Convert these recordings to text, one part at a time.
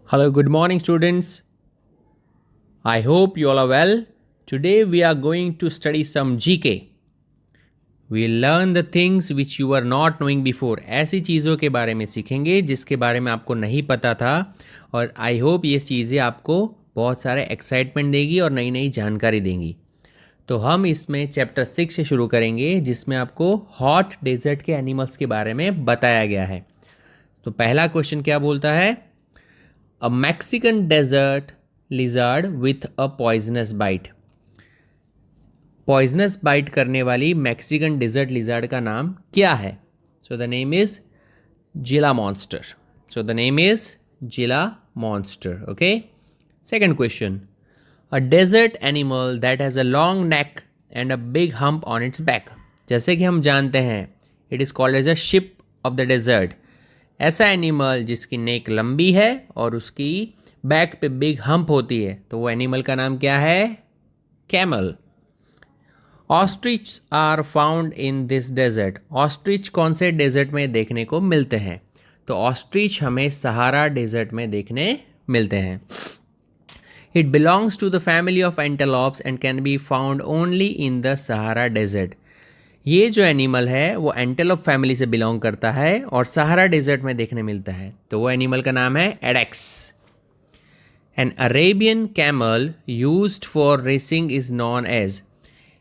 Hello, good morning, students. I hope you all are well. Today we are going to study some GK. We'll learn the things which you were not knowing before. ऐसी चीज़ों के बारे में सीखेंगे जिसके बारे में आपको नहीं पता था और आई होप ये चीज़ें आपको बहुत सारे एक्साइटमेंट देगी और नई नई जानकारी देंगी। तो हम इसमें चैप्टर 6 से शुरू करेंगे जिसमें आपको हॉट डेजर्ट के एनिमल्स के बारे में बताया गया है। तो पहला क्वेश्चन क्या बोलता है? A Mexican desert lizard with a poisonous bite. Poisonous bite करने वाली मैक्सिकन डेजर्ट लिजार्ड का नाम क्या है? So the name is Gila monster. So the name is Gila monster. Okay. Second question. A desert animal that has a long neck and a big hump on its back. जैसे कि हम जानते हैं it is called as a ship of the desert. ऐसा animal जिसकी neck लंबी है और उसकी बैक पे बिग हम्प होती है, तो वो एनिमल का नाम क्या है? Camel. Ostrich are found in this desert. Ostrich कौन से डेजर्ट में देखने को मिलते हैं? तो ऑस्ट्रिच हमें सहारा डेजर्ट में देखने मिलते हैं. It belongs to the family of antelopes and can be found only in the Sahara desert. ये जो एनिमल है वो एंटेलोप फैमिली से बिलोंग करता है और सहारा डेजर्ट में देखने मिलता है. तो वो एनिमल का नाम है addax. An Arabian camel used for racing is known as.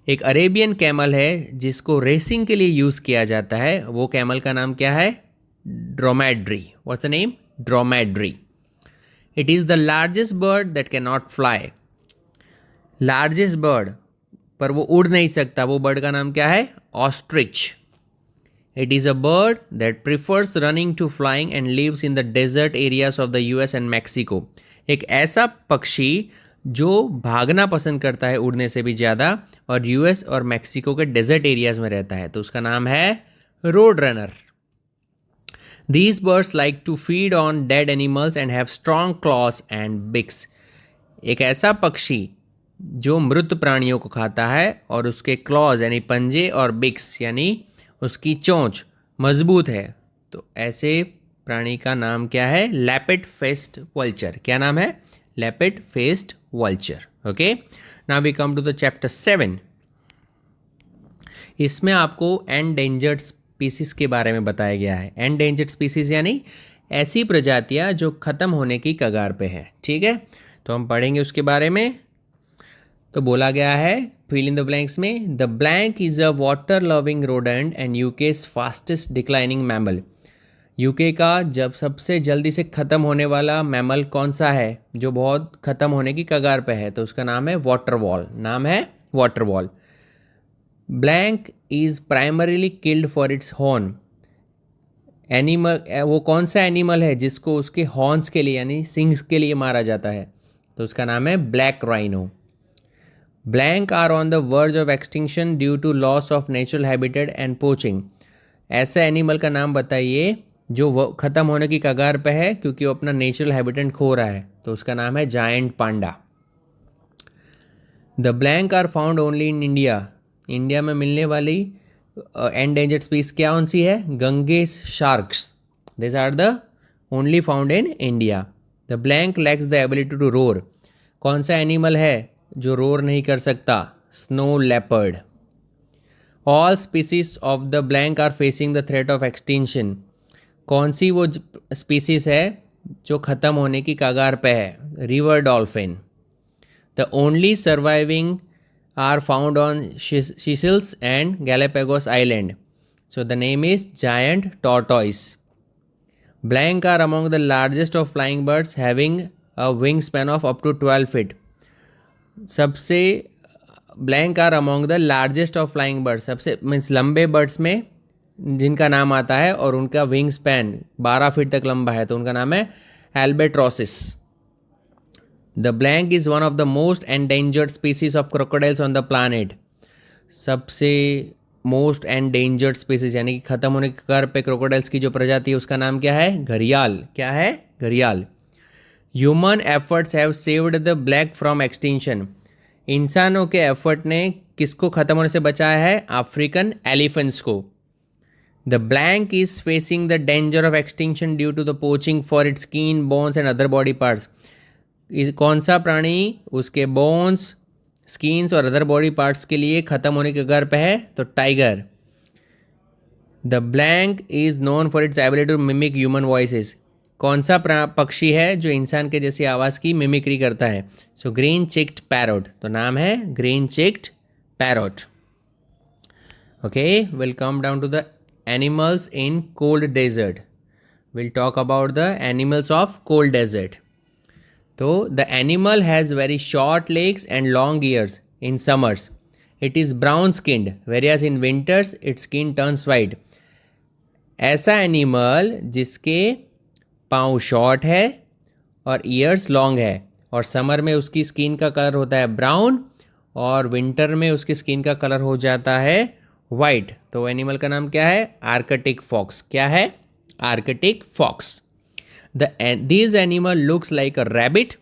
एक अरेबियन कैमल है जिसको रेसिंग के लिए यूज़ किया जाता है. वो कैमल का नाम क्या है? Dromedary. What's the name? Dromedary. It is the largest bird that can not fly. Largest bird पर वो उड़ नहीं सकता, वो बर्ड का नाम क्या है? Ostrich. It is a bird that prefers running to flying and lives in the desert areas of the US and Mexico. एक ऐसा पक्षी जो भागना पसंद करता है उड़ने से भी ज़्यादा और यूएस और मैक्सिको के डेजर्ट एरियाज में रहता है, तो उसका नाम है road runner. These birds like to feed on dead animals and have strong claws and beaks. एक ऐसा पक्षी जो मृत प्राणियों को खाता है और उसके क्लॉज यानी पंजे और बिक्स यानी उसकी चोंच मजबूत है, तो ऐसे प्राणी का नाम क्या है? Lappet faced vulture. क्या नाम है? Lappet faced vulture. Okay. Now we come to the chapter 7. इसमें आपको एंडेंजर्ड स्पीसीज के बारे में बताया गया है. एंडेंजर्ड स्पीसीज यानी ऐसी प्रजातियां जो ख़त्म होने की कगार पे हैं. ठीक है, तो हम पढ़ेंगे उसके बारे में. तो बोला गया है फिल इन द ब्लैंक्स में. The blank is a water loving rodent and UK's fastest declining mammal. UK का जब सबसे जल्दी से ख़त्म होने वाला मैमल कौन सा है जो बहुत ख़त्म होने की कगार पे है? तो उसका नाम है वाटर वॉल. नाम है water wall. Blank is primarily killed for its horn. Animal वो कौन सा एनिमल है जिसको उसके हॉर्न्स के लिए यानी सिंग्स के लिए मारा जाता है? तो उसका नाम है black rhino. Black are on the verge of extinction due to loss of natural habitat and poaching. ऐसा एनिमल का नाम बताइए जो ख़त्म होने की कगार पे है क्योंकि वो अपना नेचुरल हैबिटेट खो रहा है. तो उसका नाम है giant panda. The blank are found only in India. India में मिलने वाली एंडेंजर्ड स्पीसीज क्या कौन सी है? Ganges sharks. This are the only found in India. The blank lacks the ability to roar. कौन सा एनिमल है जो रोर नहीं कर सकता? Snow leopard. All species of the blank are facing the threat of extinction. कौन सी वो स्पीसीज है जो ख़त्म होने की कगार पे है? River dolphin. The only surviving are found on Seychelles and Galapagos Island. So the name is giant tortoise. Blank are among the largest of flying birds having a wingspan of up to 12 feet. सबसे blank are among the largest of flying birds. सबसे means लंबे birds में जिनका नाम आता है और उनका विंग स्पैन 12 फीट तक लंबा है, तो उनका नाम है albatross. The blank is one of the most endangered species of crocodiles on the planet. सबसे मोस्ट एंडेंजर्ड स्पीसीज यानी कि ख़त्म होने के कगार पे क्रोकोडाइल्स की जो प्रजाति है उसका नाम क्या है? घड़ियाल. क्या है? घड़ियाल. Human efforts have saved the black from extinction. इंसानों के एफर्ट ने किसको ख़त्म होने से बचाया है? अफ्रीकन एलिफेंट्स को. The blank is facing the danger of extinction due to the poaching for its skin, bones and other body parts. कौन सा प्राणी उसके बोन्स, स्किन्स और अदर बॉडी पार्ट्स के लिए ख़त्म होने के कगार पे है? तो tiger. The blank is known for its ability to mimic human voices. कौन सा पक्षी है जो इंसान के जैसी आवाज़ की मिमिक्री करता है? सो ग्रीन चिक्ड पैरोट, तो नाम है green cheeked parrot. Okay, will come down to the animals in cold desert. Will talk about the animals of cold desert. तो the animal has very short legs and long ears in summers. It is brown skinned various in winters its skin turns white. ऐसा animal जिसके पाँव short है और years long है और summer में उसकी स्किन का कलर होता है ब्राउन और विंटर में उसकी स्किन का कलर हो जाता है वाइट। तो एनिमल का नाम क्या है? Arctic fox. क्या है? Arctic fox. This animal looks like a rabbit.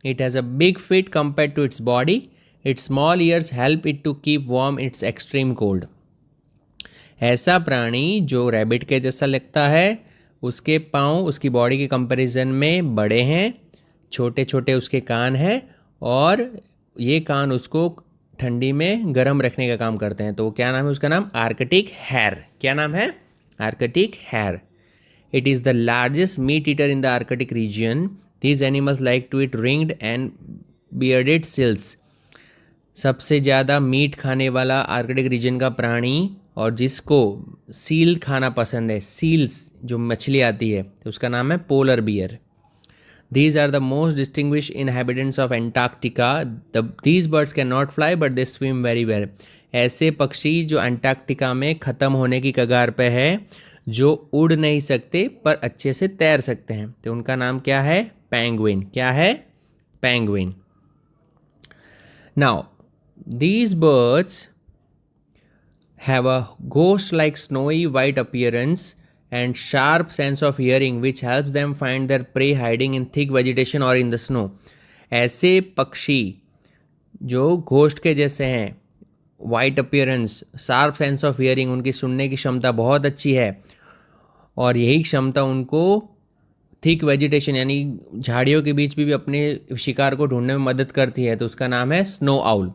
It has a big feet compared to its body. Its small ears help it to keep warm in its extreme cold. ऐसा प्राणी जो rabbit के जैसा लगता है, उसके पाँव उसकी बॉडी के कंपैरिजन में बड़े हैं, छोटे छोटे उसके कान हैं और ये कान उसको ठंडी में गर्म रखने का काम करते हैं। तो क्या नाम है उसका? नाम आर्कटिक हैर। क्या नाम है? Arctic hare. It is the largest meat eater in the Arctic region. These animals like to eat ringed and bearded seals. सबसे ज़्यादा मीट खाने वाला आर्कटिक रीजन का प्राणी और जिसको सील खाना पसंद है, सील्स जो मछली आती है, तो उसका नाम है polar bear. These are the most distinguished inhabitants of Antarctica. These birds cannot fly but they swim very well. ऐसे पक्षी जो अंटार्कटिका में ख़त्म होने की कगार पे है, जो उड़ नहीं सकते पर अच्छे से तैर सकते हैं, तो उनका नाम क्या है? पेंगुइन। क्या है? Penguin. Now these birds have a ghost like snowy white appearance and sharp sense of hearing which helps them find there pray hiding in thick vegetation और इन द स्नो। ऐसे पक्षी जो घोस्ट के जैसे हैं, white appearance, sharp sense of hearing, उनकी सुनने की क्षमता बहुत अच्छी है और यही क्षमता उनको थिक वेजिटेशन यानी झाड़ियों के बीच भी अपने शिकार को ढूंढने में मदद करती है, तो उसका नाम है snow owl.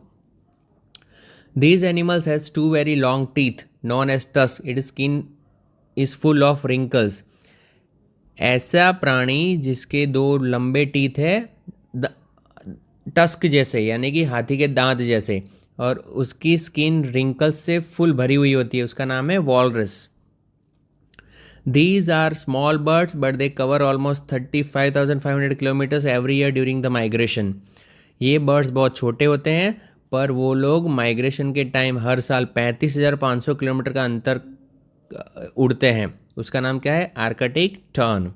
These animals has two very long teeth known as tusk. It skin is full of wrinkles. ऐसा प्राणी जिसके दो लंबे टीथ है टस्क जैसे यानी कि हाथी के दांत जैसे और उसकी स्किन रिंकल्स से फुल भरी हुई होती है, उसका नाम है walrus. These are small birds but they cover almost 35,500 kilometers every year during the migration. ये बर्ड्स बहुत छोटे होते हैं पर वो लोग माइग्रेशन के टाइम हर साल 35,500 किलोमीटर का अंतर उड़ते हैं। उसका नाम क्या है? Arctic tern.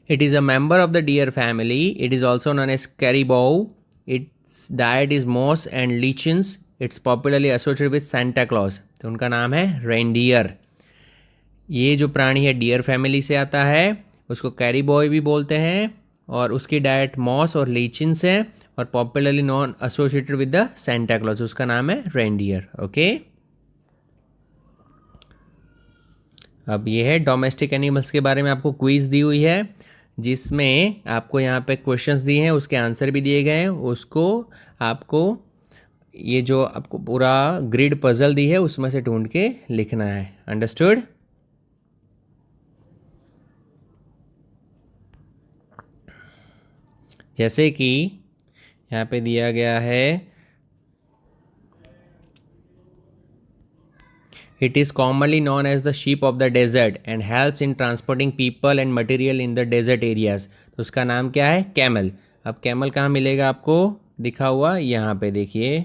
It is a member of the deer family. It is also known as caribou. Its diet is moss and lichens. It's popularly associated with Santa Claus. तो उनका नाम है रेनडियर। ये जो प्राणी है डियर फैमिली से आता है, उसको कैरीबॉय भी बोलते हैं और उसकी डाइट मॉस और लीचिन्स है और popularly non associated with the Santa Claus. उसका नाम है रेनडियर। ओके, अब ये है डोमेस्टिक एनिमल्स के बारे में आपको क्विज दी हुई है जिसमें आपको यहाँ पे क्वेश्चंस दिए हैं, उसके आंसर भी दिए गए हैं। उसको आपको ये जो आपको पूरा ग्रिड पजल दी है उसमें से ढूंढ के लिखना है। अंडरस्टूड? जैसे कि यहाँ पे दिया गया है, it is commonly known as the sheep of the desert and helps in transporting people and material in the desert areas. तो उसका नाम क्या है? कैमल। अब कैमल कहाँ मिलेगा आपको? दिखा हुआ यहाँ पे देखिए।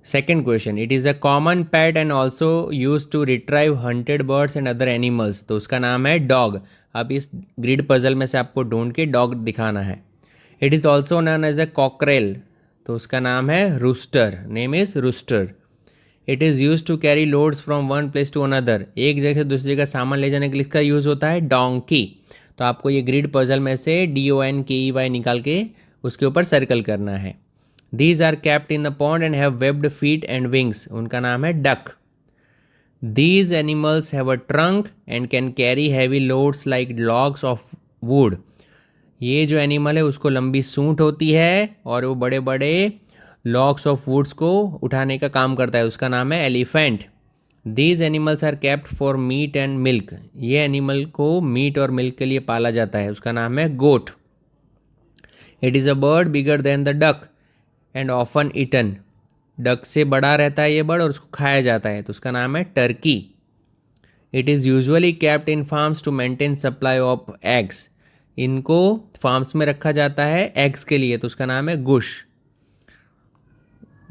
Second question, it is a common pet and also use to retrieve hunted birds and other animals. तो उसका नाम है डॉग। अब इस ग्रिड पजल में से आपको ढूंढ के डॉग दिखाना है। It is also known as a cockerel. तो उसका नाम है rooster. Name is rooster. It is use to carry loads from one place to another. एक जगह से दूसरी जगह सामान ले जाने के लिए इसका यूज़ होता है डोंकी। तो आपको ये ग्रिड पजल में से DONKEY निकाल के उसके ऊपर सर्कल करना है। These are kept in the pond and have webbed feet and wings. उनका नाम है duck. These animals have a trunk and can carry heavy loads like logs of wood. ये जो एनिमल है उसको लंबी सूंड होती है और वो बड़े बड़े लॉग्स ऑफ वुड्स को उठाने का काम करता है, उसका नाम है elephant. These animals are kept for meat and milk. ये एनिमल को मीट और मिल्क के लिए पाला जाता है, उसका नाम है goat. It is a bird bigger than the duck and often eaten. Duck से बड़ा रहता है ये बर्ड और उसको खाया जाता है, तो उसका नाम है turkey. It is usually kept in farms to maintain supply of eggs. इनको फार्म्स में रखा जाता है एग्स के लिए, तो उसका नाम है गुश.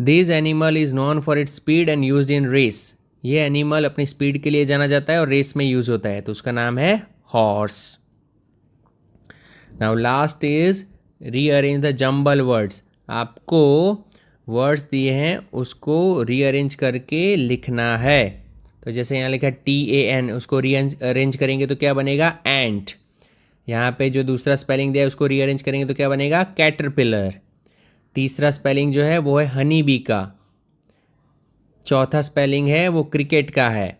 This animal is known for its speed and used in race. ये एनिमल अपनी स्पीड के लिए जाना जाता है और रेस में यूज़ होता है, तो उसका नाम है horse. Now last is rearrange the jumble words. आपको वर्ड्स दिए हैं उसको रीअरेंज करके लिखना है. तो जैसे यहाँ लिखा TAN, उसको रीअरेंज करेंगे तो क्या बनेगा? एंट. यहाँ पे जो दूसरा स्पेलिंग दिया है उसको रीअरेंज करेंगे तो क्या बनेगा? कैटरपिलर. तीसरा स्पेलिंग जो है वो है हनी बी का. चौथा स्पेलिंग है वो क्रिकेट का है.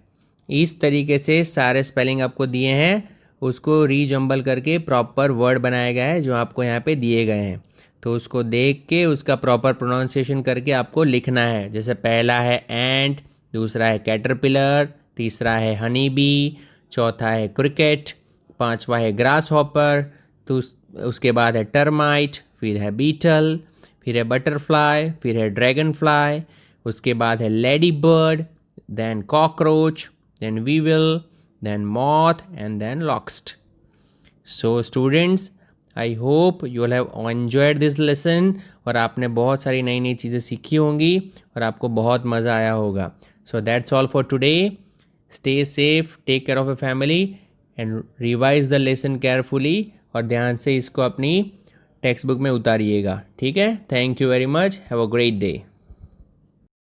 इस तरीके से सारे स्पेलिंग आपको दिए हैं, उसको रीजम्बल करके प्रॉपर वर्ड बनाया गया है जो आपको यहाँ पे दिए गए हैं. तो उसको देख के उसका प्रॉपर प्रोनाउंसिएशन करके आपको लिखना है. जैसे पहला है एंट, दूसरा है कैटरपिलर, तीसरा है हनी बी, चौथा है क्रिकेट, पांचवा है ग्रास हॉपर, तो उसके बाद है टर्माइट, फिर है बीटल, फिर है बटरफ्लाई, फिर है ड्रैगन फ्लाई, उसके बाद है lady bird, then cockroach, then weevil, then moth and then locust. So students, I hope you will have enjoyed this lesson और आपने बहुत सारी नई नई चीज़ें सीखी होंगी और आपको बहुत मज़ा आया होगा. So that's all for today. Stay safe, take care of your family and revise the lesson carefully. और ध्यान से इसको अपनी टेक्स्ट बुक में उतारिएगा. ठीक है? Thank you very much. Have a great day.